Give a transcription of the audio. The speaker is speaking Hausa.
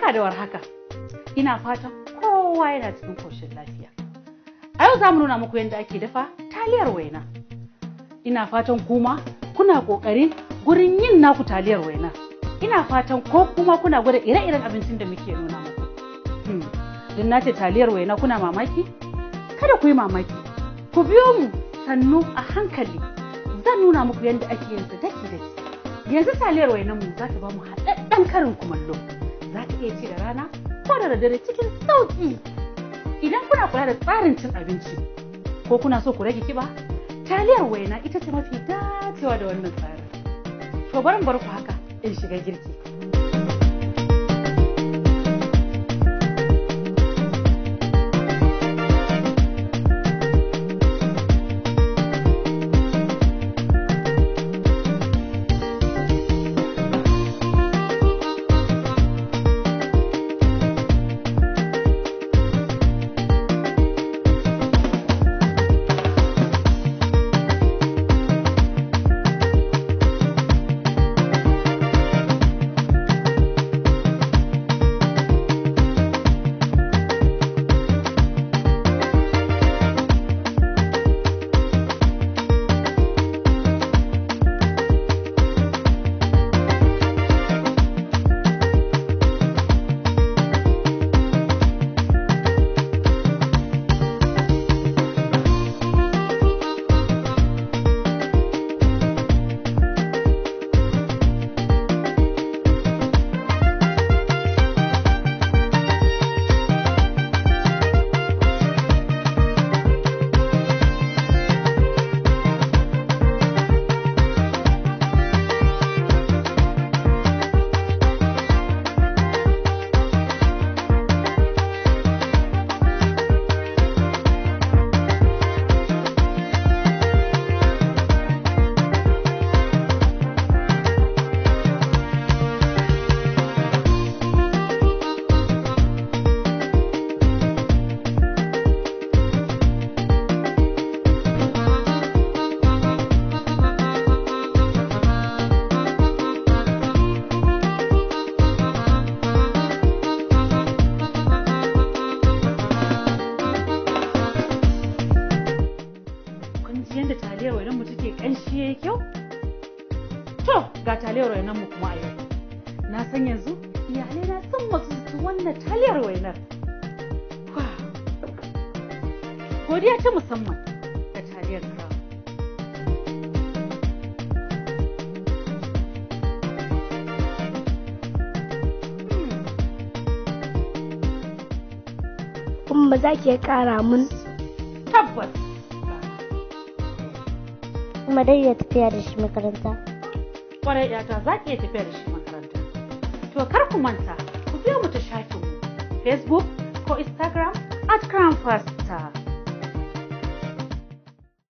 Barka da warhaka. Ina fatan kowa yana cikin koshin lafiya. A yau za mu nuna muku yadda ake dafa taliyar waina. Ina fatan kuma kuna ƙoƙari gurin yin naku taliyar waina. Ina fatan ko kuma kuna gwada ire-iren abincin da muke nuna muku. Don na ce taliyar waina kuna mamaki? Kada ku yi mamaki. Ku biyo mu sannu a hankali. Zan nuna muku yadda ake yin su daki-daki. Yanzu taliyar wainan mu za ta ba mu haɗaɗɗen karin kumallo. Za ta iya ci da rana ko da daddare cikin sauƙi. Idan kuna kula da tsarin cin abinci ko kuna so ku rage kiba, taliyar waina ita ce mafi dacewa da wannan tsarin. To bari bar ku haka in shiga girki. Yadda taliyar wainan mu take kanshi yayi kyau. To ga taliyar wainan mu kuma a yau. Na san yanzu iyalai na sun matsu su wannan taliyar wainar. Godiya ta musamman ga taliyar Crown. Kuma za ki ƙara mun? Tabbas. Kuma dai ya tafiya da shi makaranta. Kwarai yata za ki iya tafiya da shi makaranta. To kar ku manta, ku biyo mu ta shafinmu Facebook ko Instagram @CrownPasta.